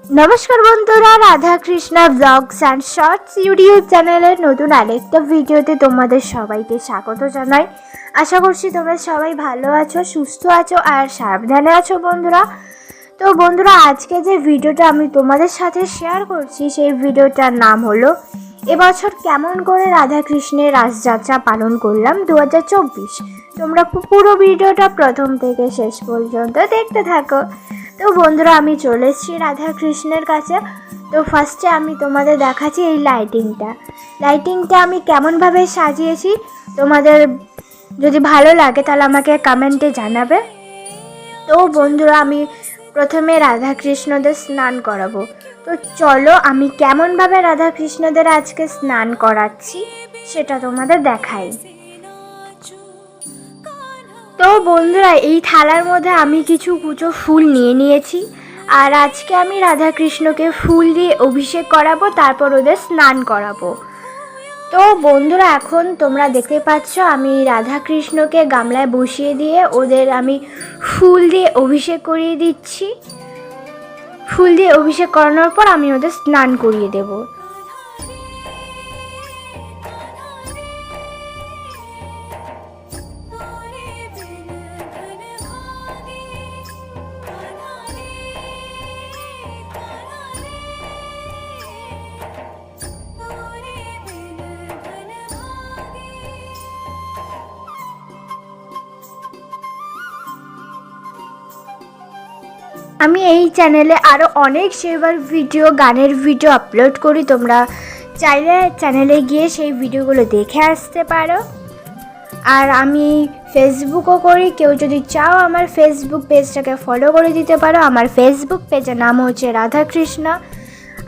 নমস্কার বন্ধুরা, Radha Krishna vlogs and shorts YouTube চ্যানেলের নতুন আরেকটা ভিডিওতে তোমাদের সবাইকে স্বাগত জানাই। আশা করছি তোমরা সবাই ভালো আছো, সুস্থ আছো আর সাবধানে আছো বন্ধুরা। তো বন্ধুরা, আজকে যে ভিডিওটা আমি তোমাদের সাথে শেয়ার করছি সেই ভিডিওটার নাম হলো এবছর কেমন করে রাধা কৃষ্ণের রাসযাত্রা পালন করলাম 2024। তোমরা পুরো ভিডিওটা প্রথম থেকে শেষ পর্যন্ত দেখতে থাকো। তো বন্ধুরা, আমি চলে এসেছি রাধা কৃষ্ণের কাছে। তো ফার্স্টে আমি তোমাদের দেখাচ্ছি এই লাইটিংটা আমি কেমনভাবে সাজিয়েছি। তোমাদের যদি ভালো লাগে তাহলে আমাকে কমেন্টে জানাবে। তো বন্ধুরা, আমি প্রথমে রাধা কৃষ্ণদের স্নান করাবো। তো চলো আমি কেমনভাবে রাধা কৃষ্ণদের আজকে স্নান করাচ্ছি সেটা তোমাদের দেখাই। তো বন্ধুরা, এই থালার মধ্যে আমি কিছু কুচো ফুল নিয়ে নিয়েছি, আর আজকে আমি রাধা কৃষ্ণকে ফুল দিয়ে অভিষেক করাবো, তারপর ওদের স্নান করাবো। তো বন্ধুরা, এখন তোমরা দেখতে পাচ্ছ আমি রাধা কৃষ্ণকে গামলায় বসিয়ে দিয়ে ওদের আমি ফুল দিয়ে অভিষেক করিয়ে দিচ্ছি। ফুল দিয়ে অভিষেক করানোর পর আমি ওদের স্নান করিয়ে দেবো। আমি এই চ্যানেলে আরও অনেক সেবার ভিডিও, গানের ভিডিও আপলোড করি। তোমরা চাইলে চ্যানেলে গিয়ে সেই ভিডিওগুলো দেখে আসতে পারো। আর আমি ফেসবুকও করি, কেউ যদি চাও আমার ফেসবুক পেজটাকে ফলো করে দিতে পারো। আমার ফেসবুক পেজের নাম হচ্ছে রাধা কৃষ্ণ।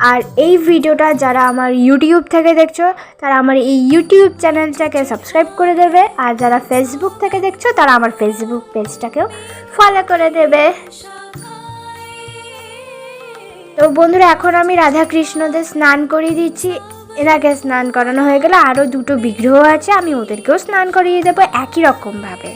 আর এই ভিডিওটা যারা আমার ইউটিউব থেকে দেখছো তারা আমার এই ইউটিউব চ্যানেলটাকে সাবস্ক্রাইব করে দেবে, আর যারা ফেসবুক থেকে দেখছো তারা আমার ফেসবুক পেজটাকেও ফলো করে দেবে। তো বন্ধুরা, এখন আমি রাধা কৃষ্ণদের স্নান করিয়ে দিচ্ছি। এনাকে স্নান করানো হয়ে গেলে আরও দুটো বিগ্রহ আছে, আমি ওদেরকেও স্নান করিয়ে দেবো একই রকমভাবে।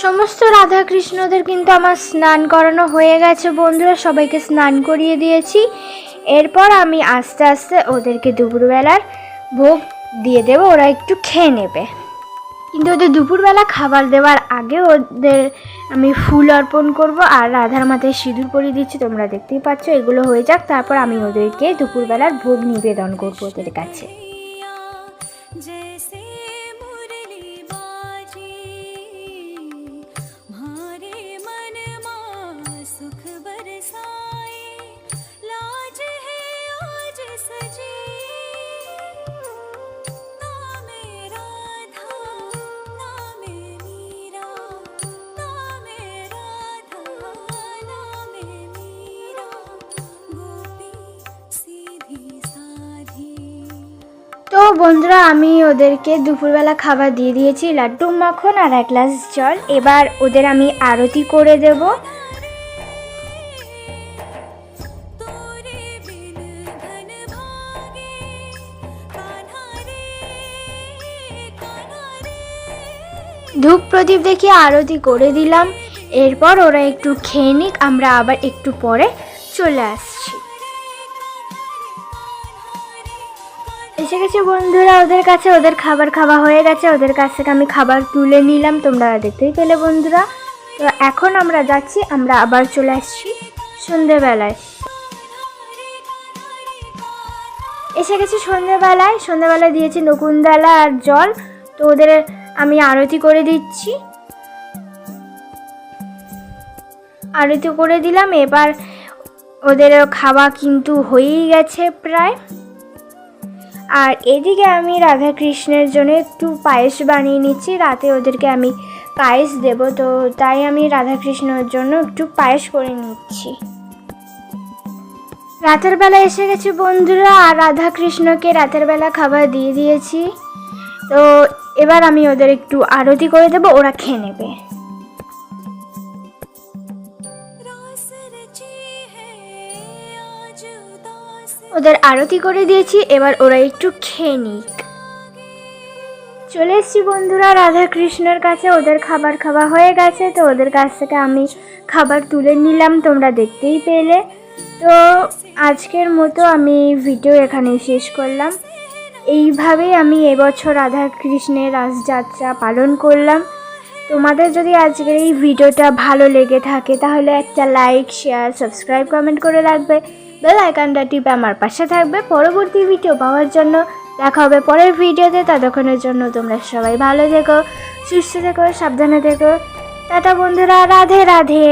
সমস্ত রাধা কৃষ্ণদের কিন্তু আমার স্নান করানো হয়ে গেছে বন্ধুরা, সবাইকে স্নান করিয়ে দিয়েছি। এরপর আমি আস্তে আস্তে ওদেরকে দুপুরবেলার ভোগ দিয়ে দেবো, ওরা একটু খেয়ে নেবে। কিন্তু ওদের দুপুরবেলা খাবার দেওয়ার আগে ওদের আমি ফুল অর্পণ করব আর রাধার মাথায় সিঁদুর পরিয়ে দিচ্ছি। তোমরা দেখতেই পাচ্ছ, এগুলো হয়ে যাক, তারপর আমি ওদেরকে দুপুরবেলার ভোগ নিবেদন করবো ওদের কাছে। তো বন্ধুরা, আমি ওদেরকে দুপুরবেলা খাবার দিয়ে দিয়েছি, লাড্ডু মাখন আর এক গ্লাস জল। এবার ওদের আমি আরতি করে দেব। ধূপ প্রদীপ দেখিয়ে আরতি করে দিলাম। এরপর ওরা একটু খেয়ে নিক, আমরা আবার একটু পরে চলে আসছি। এসে গেছে বন্ধুরা ওদের কাছে, ওদের খাবার খাওয়া হয়ে গেছে, ওদের কাছ থেকে আমি খাবার তুলে নিলাম, তোমরা দেখতেই পেলে বন্ধুরা। তো এখন আমরা যাচ্ছি, আমরা আবার চলে আসছি সন্ধেবেলায়। এসে গেছি সন্ধ্যাবেলায় দিয়েছি নকুনদালা আর জল। তো ওদের আমি আরতি করে দিচ্ছি, আরতি করে দিলাম। এবার ওদের খাওয়া কিন্তু হয়েই গেছে প্রায়। আর এদিকে আমি রাধাকৃষ্ণের জন্য একটু পায়েস বানিয়ে নিচ্ছি, রাতে ওদেরকে আমি পায়েস দেব, তো তাই আমি রাধাকৃষ্ণের জন্য একটু পায়েস করে নিচ্ছি। রাতের বেলা এসে গেছি বন্ধুরা, আর রাধাকৃষ্ণকে রাতের বেলা খাবার দিয়ে দিয়েছি। তো এবার আমি ওদের একটু আরতি করে দেবো, ওরা খেয়ে নেবে। ওদের আরতি করে দিয়েছি, এবার ওরা একটু খেয়ে নিক। চলে এসেছি বন্ধুরা রাধাকৃষ্ণের কাছে, ওদের খাবার খাওয়া হয়ে গেছে। তো ওদের কাছ থেকে আমি খাবার তুলে নিলাম, তোমরা দেখতেই পেলে। তো আজকের মতো আমি ভিডিও এখানেই শেষ করলাম। এইভাবেই আমি এবছর রাধাকৃষ্ণের রাসযাত্রা পালন করলাম। তোমাদের যদি আজকের এই ভিডিওটা ভালো লেগে থাকে তাহলে একটা লাইক, শেয়ার, সাবস্ক্রাইব, কমেন্ট করে রাখবে। বেল আইকনটা টিপে আমার পাশে থাকবে পরবর্তী ভিডিও পাওয়ার জন্য। দেখা হবে পরের ভিডিওতে, ততক্ষণের জন্য তোমরা সবাই ভালো থেকো, সুস্থ থেকো, সাবধানে থেকো। টাটা বন্ধুরা, রাধে রাধে।